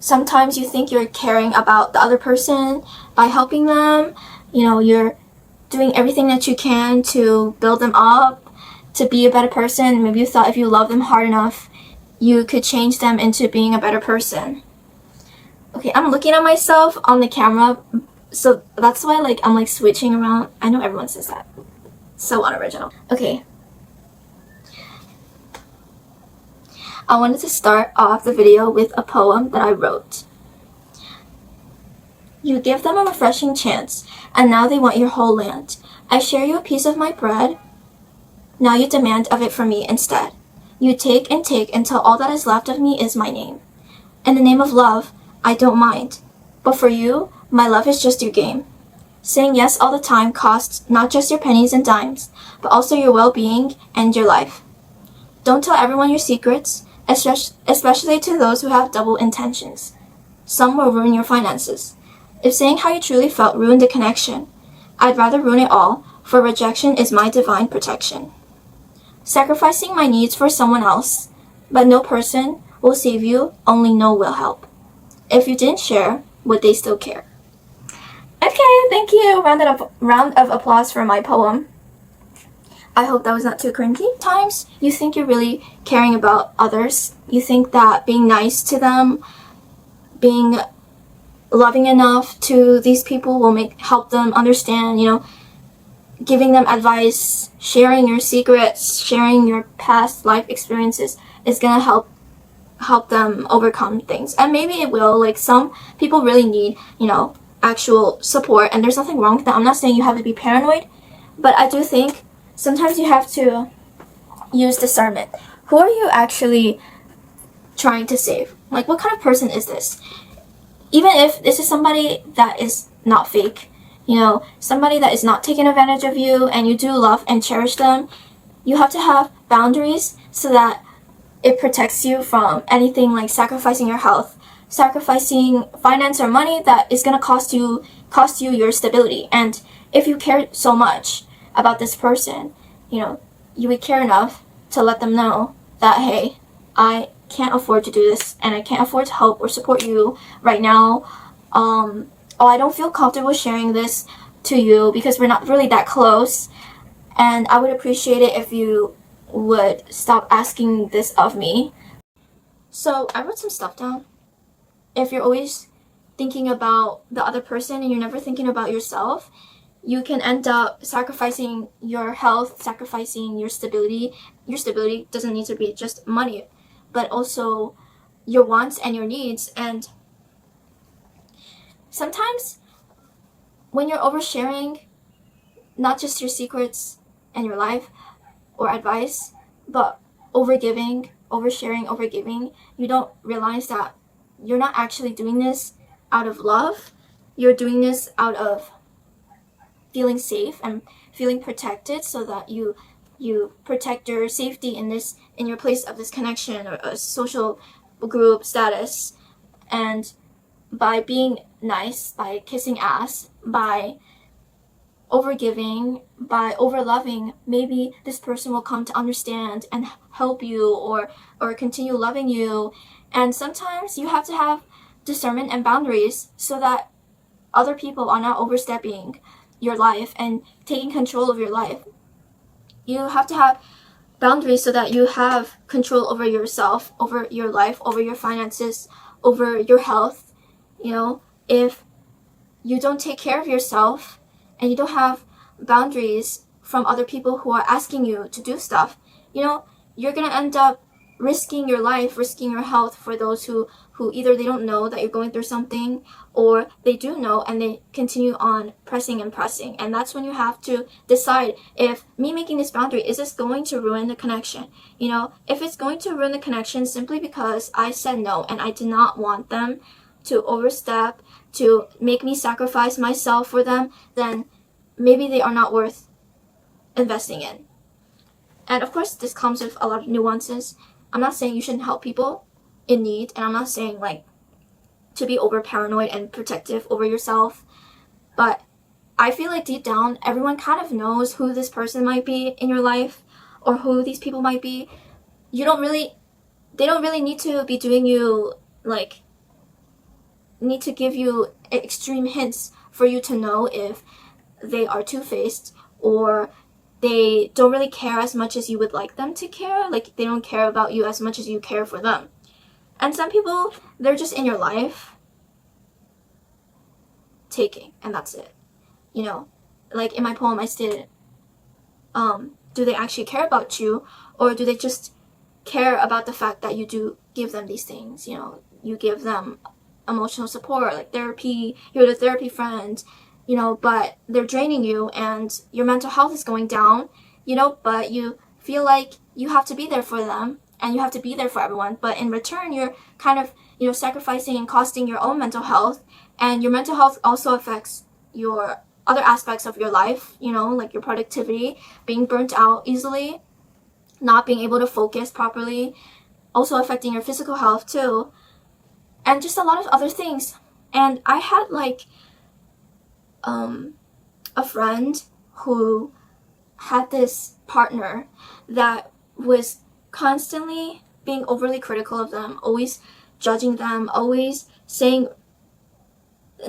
sometimes you think you're caring about the other person by helping them. You're doing everything that you can to build them up, to be a better person. Maybe you thought if you love them hard enough, you could change them into being a better person. Okay, I'm looking at myself on the camera, so that's why I'm switching around. I know everyone says that. So unoriginal. Okay. I wanted to start off the video with a poem that I wrote. You give them a refreshing chance, and now they want your whole land. I share you a piece of my bread. Now you demand of it from me instead. You take and take until all that is left of me is my name. In the name of love, I don't mind. But for you, my love is just your game. Saying yes all the time costs not just your pennies and dimes, but also your well-being and your life. Don't tell everyone your secrets, especially to those who have double intentions. Some will ruin your finances. If saying how you truly felt ruined the connection, I'd rather ruin it all, for rejection is my divine protection. Sacrificing my needs for someone else, but no person will save you, only no will help. If you didn't share, would they still care? Okay, thank you. Round of applause for my poem. I hope that was not too cringy. Times you think you're really caring about others. You think that being nice to them, being loving enough to these people will help them understand, giving them advice, sharing your secrets, sharing your past life experiences is gonna help them overcome things. And maybe it will. Some people really need, actual support, and there's nothing wrong with that. I'm not saying you have to be paranoid, but I do think sometimes you have to use discernment. Who are you actually trying to save? What kind of person is this? Even if this is somebody that is not fake, somebody that is not taking advantage of you and you do love and cherish them, you have to have boundaries so that it protects you from anything like sacrificing your health, sacrificing finance or money that is going to cost you your stability. And if you care so much about this person, you would care enough to let them know that, hey, I can't afford to do this and I can't afford to help or support you right now. I don't feel comfortable sharing this to you because we're not really that close, and I would appreciate it if you would stop asking this of me. So I wrote some stuff down. If you're always thinking about the other person and you're never thinking about yourself, you can end up sacrificing your health, sacrificing your stability. Your stability doesn't need to be just money, but also your wants and your needs. And sometimes when you're oversharing, not just your secrets and your life or advice, but overgiving, oversharing, overgiving, you don't realize that you're not actually doing this out of love. You're doing this out of feeling safe and feeling protected, so that you protect your safety in your place of this connection or a social group status. And by being nice, by kissing ass, by overgiving, by overloving, maybe this person will come to understand and help you or continue loving you. And sometimes you have to have discernment and boundaries so that other people are not overstepping your life and taking control of your life. You have to have boundaries so that you have control over yourself, over your life, over your finances, over your health. If you don't take care of yourself and you don't have boundaries from other people who are asking you to do stuff, you're going to end up risking your life, risking your health for those who either they don't know that you're going through something, or they do know and they continue on pressing and pressing. And that's when you have to decide, if me making this boundary, is this going to ruin the connection? If it's going to ruin the connection simply because I said no and I did not want them to overstep, to make me sacrifice myself for them, then maybe they are not worth investing in. And of course, this comes with a lot of nuances. I'm not saying you shouldn't help people in need, and I'm not saying to be over paranoid and protective over yourself, but I feel like deep down everyone kind of knows who this person might be in your life or who these people might be. They don't really need to be doing you need to give you extreme hints for you to know if they are two-faced or they don't really care as much as you would like them to care. Like, they don't care about you as much as you care for them. And some people, they're just in your life taking, and that's it. You know, like in my poem I stated, do they actually care about you, or do they just care about the fact that you do give them these things? You know, you give them emotional support, like therapy, you're the therapy friend, you know, but they're draining you and your mental health is going down, you know, but you feel like you have to be there for them and you have to be there for everyone, but in return you're kind of, you know, sacrificing and costing your own mental health, and your mental health also affects your other aspects of your life, you know, like your productivity, being burnt out easily, not being able to focus properly, also affecting your physical health too, and just a lot of other things. And I had like a friend who had this partner that was constantly being overly critical of them, always judging them, always saying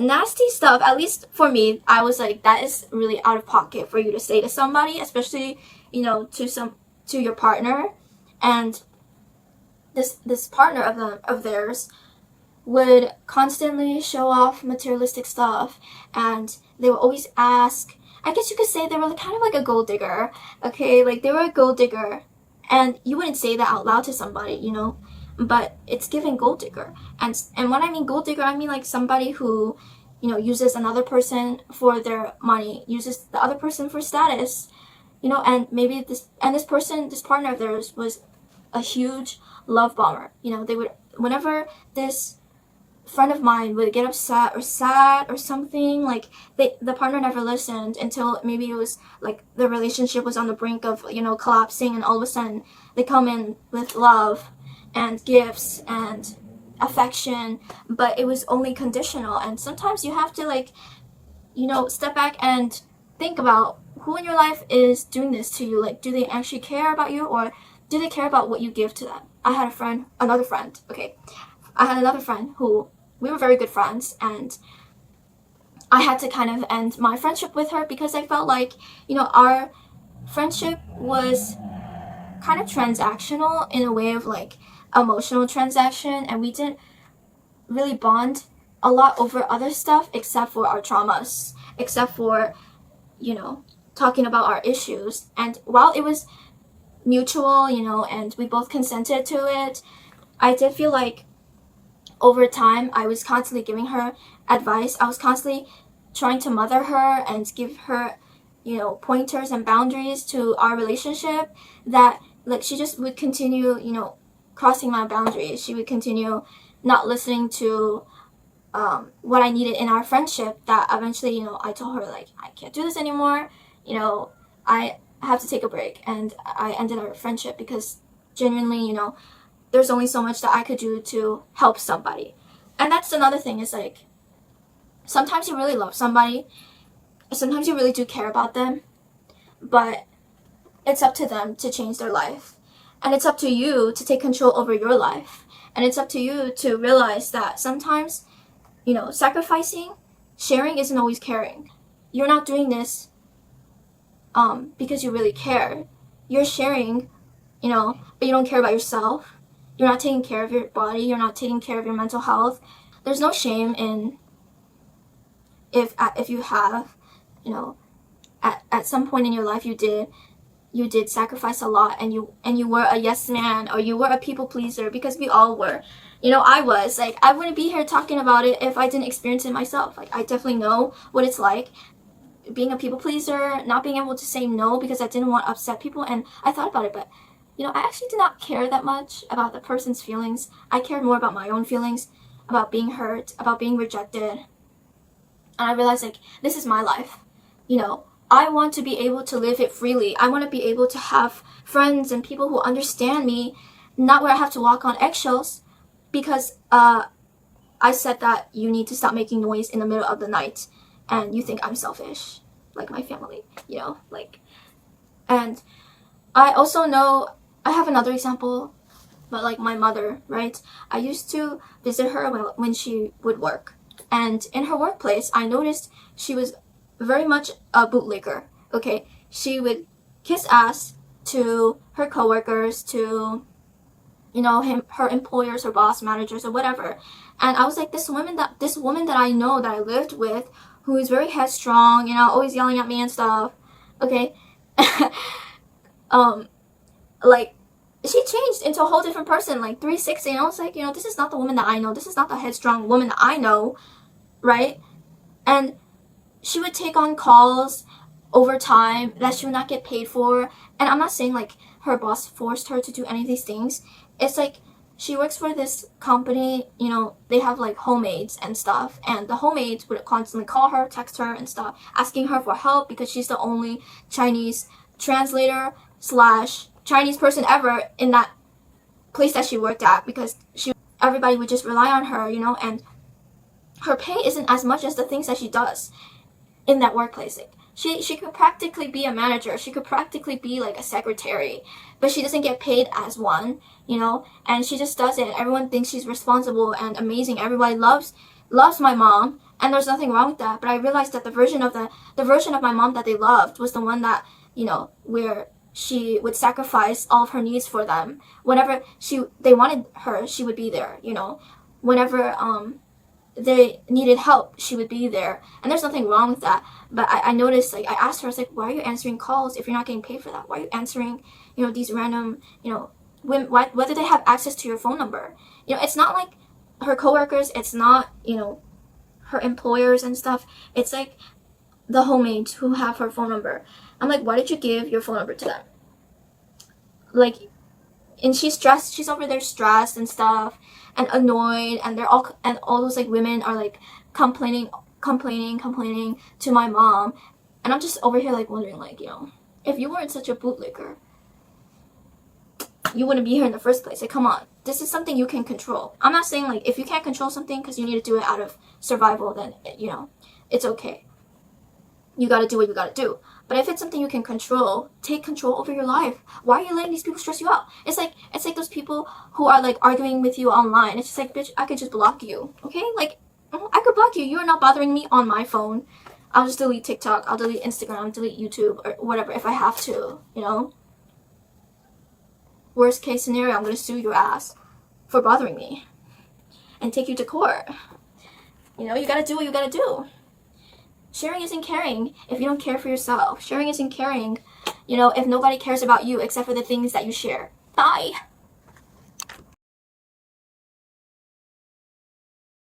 nasty stuff. At least for me, I was like, that is really out of pocket for you to say to somebody, especially, you know, to your partner. And this partner of theirs would constantly show off materialistic stuff, and they would always ask, I guess you could say they were kind of like a gold digger, okay? Like, they were a gold digger, and you wouldn't say that out loud to somebody, you know, but it's giving gold digger. And when I mean gold digger, I mean like somebody who, you know, uses another person for their money, uses the other person for status, you know, and maybe this partner of theirs was a huge love bomber. You know, they would, whenever this friend of mine would get upset or sad or something, like the partner never listened until maybe it was like the relationship was on the brink of, you know, collapsing, and all of a sudden they come in with love and gifts and affection, but it was only conditional. And sometimes you have to, like, you know, step back and think about who in your life is doing this to you. Like, do they actually care about you, or do they care about what you give to them? I had another friend who, we were very good friends, and I had to kind of end my friendship with her because I felt like, you know, our friendship was kind of transactional in a way of like emotional transaction, and we didn't really bond a lot over other stuff except for our traumas, except for, you know, talking about our issues. And while it was mutual, you know, and we both consented to it, I did feel like over time I was constantly giving her advice. I was constantly trying to mother her and give her, you know, pointers and boundaries to our relationship, that like she just would continue, you know, crossing my boundaries. She would continue not listening to what I needed in our friendship, that eventually, you know, I told her, like, I can't do this anymore, you know, I have to take a break, and I ended our friendship because genuinely, you know, there's only so much that I could do to help somebody. And that's another thing, is like, sometimes you really love somebody, sometimes you really do care about them, but it's up to them to change their life. And it's up to you to take control over your life. And it's up to you to realize that sometimes, you know, sacrificing, sharing isn't always caring. You're not doing this because you really care. You're sharing, you know, but you don't care about yourself. You're not taking care of your body. You're not taking care of your mental health. There's no shame in if you have, you know, at some point in your life you did sacrifice a lot, and you were a yes man, or you were a people pleaser, because we all were. You know, I was. Like, I wouldn't be here talking about it if I didn't experience it myself. Like, I definitely know what it's like being a people pleaser, not being able to say no because I didn't want to upset people. And I thought about it, but, you know, I actually did not care that much about the person's feelings. I cared more about my own feelings, about being hurt, about being rejected. And I realized, like, this is my life. You know, I want to be able to live it freely. I want to be able to have friends and people who understand me, not where I have to walk on eggshells because I said that you need to stop making noise in the middle of the night, and you think I'm selfish, like my family, you know, like. And I also know, I have another example, but like my mother, right? I used to visit her when she would work. And in her workplace, I noticed she was very much a bootlicker. Okay, she would kiss ass to her coworkers, to her employers, her boss, managers, or whatever. And I was like, this woman that I know, that I lived with, who is very headstrong, always yelling at me and stuff. Okay, like, she changed into a whole different person, like 360. And I was like, this is not the woman that I know. This is not the headstrong woman that I know, right? And she would take on calls over time that she would not get paid for. And I'm not saying like her boss forced her to do any of these things. It's like she works for this company, they have like homemaids and stuff, and the homemaids would constantly call her, text her and stuff, asking her for help because she's the only Chinese translator slash Chinese person ever in that place that she worked at, because everybody would just rely on her, and her pay isn't as much as the things that she does in that workplace. Like, she could practically be a manager, she could practically be like a secretary, but she doesn't get paid as one, and she just does it. Everyone thinks she's responsible and amazing. Everybody loves my mom, and there's nothing wrong with that. But I realized that the version of my mom that they loved was the one that, where she would sacrifice all of her needs for them. Whenever they wanted her, she would be there, whenever they needed help, she would be there. And there's nothing wrong with that. But I noticed, like, I asked her, I was like, why are you answering calls if you're not getting paid for that? Why are you answering, these random, whether they have access to your phone number? It's not like her coworkers, it's not, her employers and stuff. It's like the homemaids who have her phone number. I'm like, why did you give your phone number to them? Like, and she's stressed, she's over there stressed and stuff and annoyed, and all those like women are like complaining to my mom, and I'm just over here like wondering, like, if you weren't such a bootlicker, you wouldn't be here in the first place. Like, come on, this is something you can control. I'm not saying like if you can't control something because you need to do it out of survival, then it's okay. You gotta do what you gotta do. But if it's something you can control, take control over your life. Why are you letting these people stress you out? It's like those people who are like arguing with you online. It's just like, bitch, I could just block you, okay? Like, I could block you. You are not bothering me on my phone. I'll just delete TikTok. I'll delete Instagram, delete YouTube, or whatever if I have to, Worst case scenario, I'm gonna sue your ass for bothering me and take you to court. You gotta do what you gotta do. Sharing isn't caring if you don't care for yourself. Sharing isn't caring, if nobody cares about you except for the things that you share. Bye.